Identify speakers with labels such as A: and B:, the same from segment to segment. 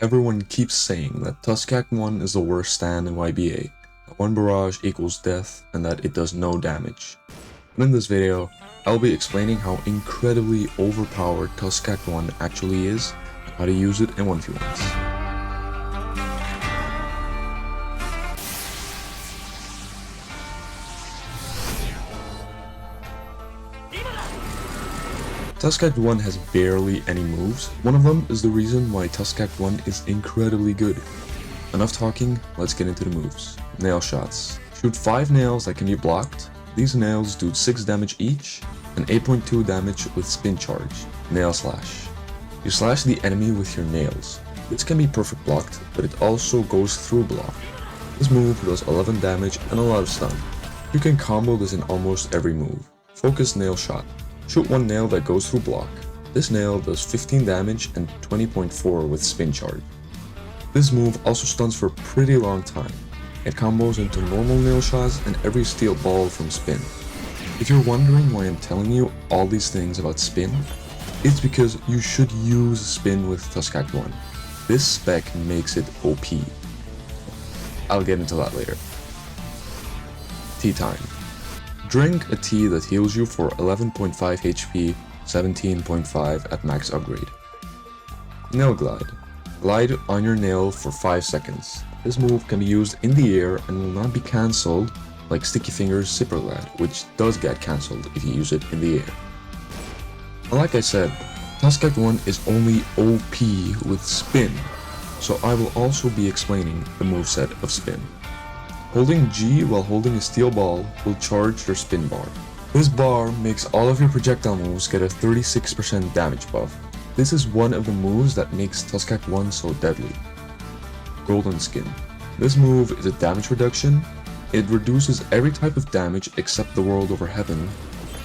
A: Everyone keeps saying that Tusk 1 is the worst stand in YBA, that 1 barrage equals death, and that it does no damage. But in this video, I'll be explaining how incredibly overpowered Tusk 1 actually is, and how to use it in 1v1s. Tusk 1 has barely any moves. One of them is the reason why Tusk 1 is incredibly good. Enough talking, let's get into the moves. Nail shots. Shoot 5 nails that can be blocked. These nails do 6 damage each, and 8.2 damage with spin charge. Nail slash. You slash the enemy with your nails. This can be perfect blocked, but it also goes through block. This move does 11 damage and a lot of stun. You can combo this in almost every move. Focus nail shot. Shoot 1 nail that goes through block. This nail does 15 damage and 20.4 with spin charge. This move also stuns for a pretty long time. It combos into normal nail shots and every steel ball from spin. If you're wondering why I'm telling you all these things about spin, it's because you should use spin with Tusk 1. This spec makes it OP. I'll get into that later. Tea time. Drink a tea that heals you for 11.5 HP, 17.5 at max upgrade. Nail glide. Glide on your nail for 5 seconds. This move can be used in the air and will not be cancelled like Sticky Fingers Zipper Glide, which does get cancelled if you use it in the air. And like I said, Tusk 1 is only OP with spin, so I will also be explaining the moveset of spin. Holding G while holding a steel ball will charge your spin bar. This bar makes all of your projectile moves get a 36% damage buff. This is one of the moves that makes Tusk 1 so deadly. Golden Skin. This move is a damage reduction. It reduces every type of damage except the world over heaven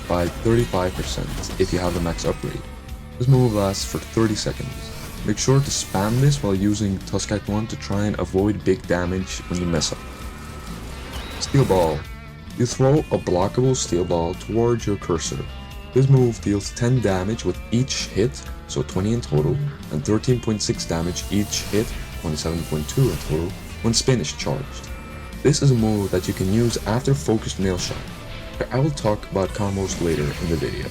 A: by 35% if you have the max upgrade. This move lasts for 30 seconds. Make sure to spam this while using Tusk 1 to try and avoid big damage when you mess up. Steel ball. You throw a blockable steel ball towards your cursor. This move deals 10 damage with each hit, so 20 in total, and 13.6 damage each hit, 27.2 in total, when spin is charged. This is a move that you can use after focused nail shot. I will talk about combos later in the video.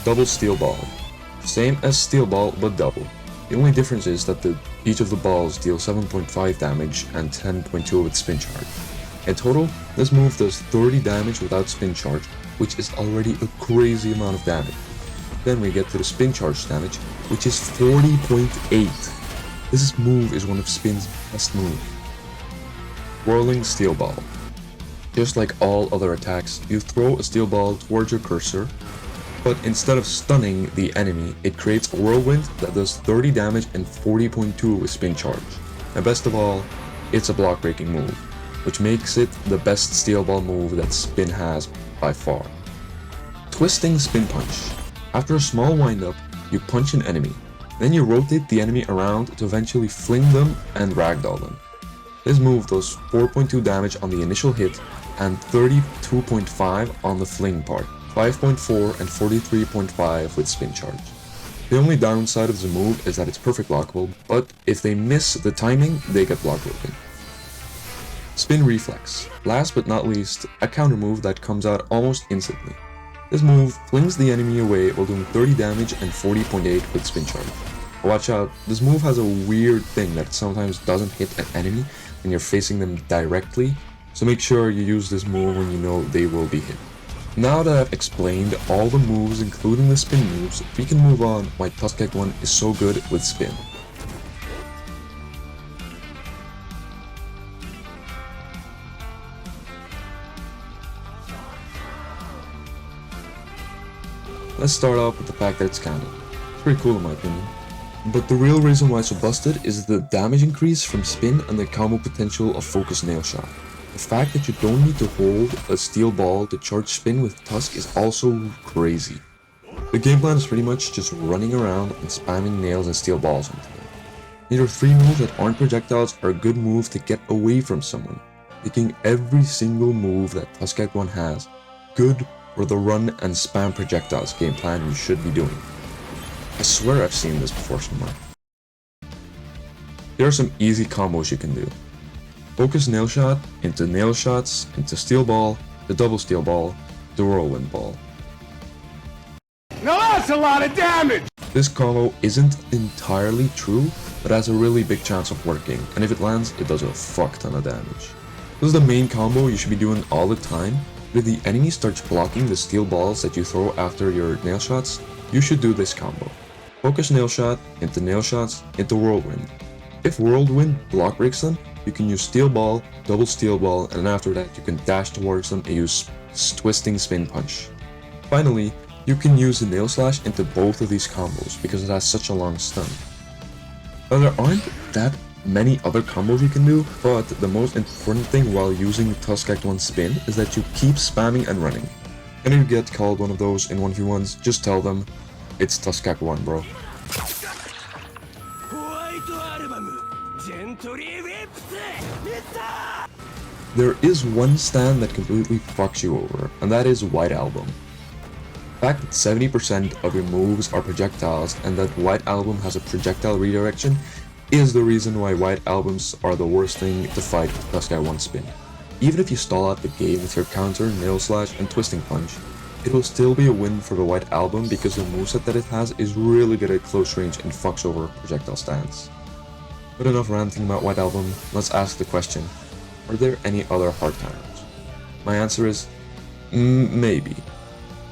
A: Double steel ball. Same as steel ball, but double. The only difference is that each of the balls deal 7.5 damage and 10.2 with spin charge. In total, this move does 30 damage without spin charge, which is already a crazy amount of damage. Then we get to the spin charge damage, which is 40.8. This move is one of spin's best moves. Whirling steel ball. Just like all other attacks, you throw a steel ball towards your cursor, but instead of stunning the enemy, it creates a whirlwind that does 30 damage and 40.2 with spin charge. And best of all, it's a block breaking move, which makes it the best steel ball move that spin has by far. Twisting spin punch. After a small windup, you punch an enemy. Then you rotate the enemy around to eventually fling them and ragdoll them. This move does 4.2 damage on the initial hit and 32.5 on the fling part, 5.4 and 43.5 with spin charge. The only downside of the move is that it's perfect blockable, but if they miss the timing, they get block broken. Spin reflex. Last but not least, a counter move that comes out almost instantly. This move flings the enemy away while doing 30 damage and 40.8 with spin charge. Watch out, this move has a weird thing that sometimes doesn't hit an enemy when you're facing them directly, so make sure you use this move when you know they will be hit. Now that I've explained all the moves including the spin moves, we can move on why Tusk 1 is so good with spin. Let's start off with the fact that it's canon. It's pretty cool in my opinion. But the real reason why it's so busted is the damage increase from spin and the combo potential of focus nail shot. The fact that you don't need to hold a steel ball to charge spin with Tusk is also crazy. The game plan is pretty much just running around and spamming nails and steel balls onto them. These are 3 moves that aren't projectiles are a good move to get away from someone, making every single move that Tusk 1 has good for the run and spam projectiles game plan you should be doing. I swear I've seen this before somewhere. There are some easy combos you can do. Focus nail shot into nail shots into steel ball, the double steel ball, the whirlwind ball.
B: Now that's a lot of damage!
A: This combo isn't entirely true, but has a really big chance of working, and if it lands, it does a fuck ton of damage. This is the main combo you should be doing all the time, but if the enemy starts blocking the steel balls that you throw after your nail shots, you should do this combo. Focus nail shot into nail shots into whirlwind. If whirlwind block breaks them, you can use steel ball, double steel ball, and after that you can dash towards them and use twisting spin punch. Finally, you can use the nail slash into both of these combos because it has such a long stun. Now there aren't that many other combos you can do, but the most important thing while using Tusk Act 1 spin is that you keep spamming and running. And if you get called one of those in 1v1s, just tell them, it's Tusk Act 1, bro. There is one stand that completely fucks you over, and that is White Album. The fact that 70% of your moves are projectiles and that White Album has a projectile redirection is the reason why White Albums are the worst thing to fight with Tusk Act 1 spin. Even if you stall out the game with your counter, nail slash, and twisting punch, it will still be a win for the White Album because the moveset that it has is really good at close range and fucks over projectile stands. But enough ranting about White Album, let's ask the question, are there any other hard counters? My answer is, maybe.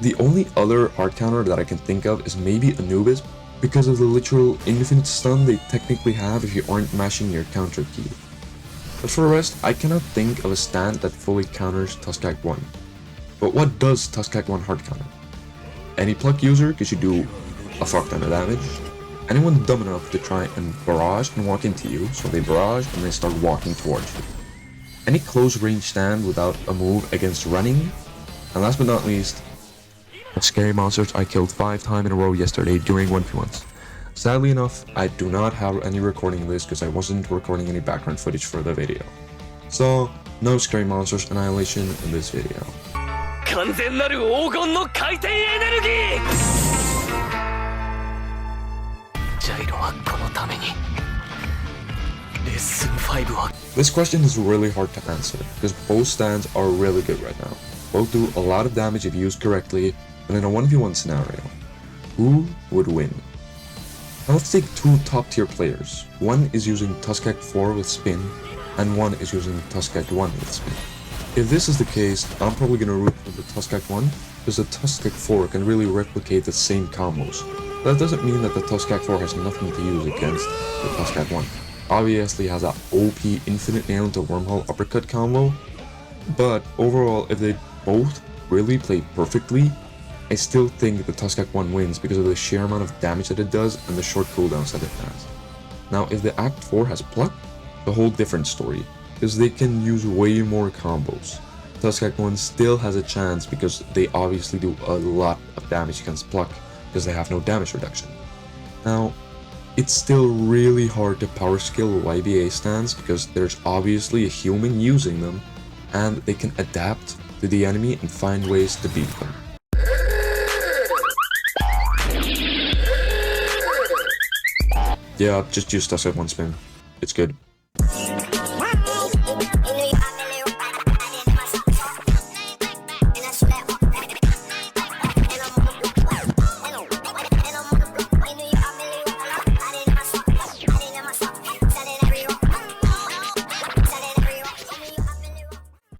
A: The only other hard counter that I can think of is maybe Anubis because of the literal infinite stun they technically have if you aren't mashing your counter key. But for the rest, I cannot think of a stand that fully counters Tusk Act 1. But what does Tusk Act 1 hard counter? Any pluck user can should do a fuck ton of damage. Anyone dumb enough to try and barrage and walk into you, so they barrage and they start walking towards you. Any close range stand without a move against running, and last but not least, scary monsters I killed 5 times in a row yesterday during 1v1s. Sadly enough, I do not have any recording of this because I wasn't recording any background footage for the video. So, no scary monsters annihilation in this video. This question is really hard to answer because both stands are really good right now. Both do a lot of damage if used correctly, but in a 1v1 scenario, who would win? Now let's take 2 top tier players. One is using Tusk Act 4 with spin, and one is using Tusk Act 1 with spin. If this is the case, I'm probably gonna root for the Tusk Act 1, because the Tusk Act 4 can really replicate the same combos. That doesn't mean that the Tusk Act 4 has nothing to use against the Tusk Act 1. Obviously has a OP infinite nail into wormhole uppercut combo, but overall if they both really play perfectly, I still think the Tusk Act 1 wins because of the sheer amount of damage that it does and the short cooldowns that it has. Now if the Act 4 has pluck, a whole different story, because they can use way more combos. Tusk Act 1 still has a chance because they obviously do a lot of damage against pluck because they have no damage reduction. Now, it's still really hard to power skill YBA stands because there's obviously a human using them and they can adapt to the enemy and find ways to beat them. Yeah, just use Tusk Act 1 spin. It's good.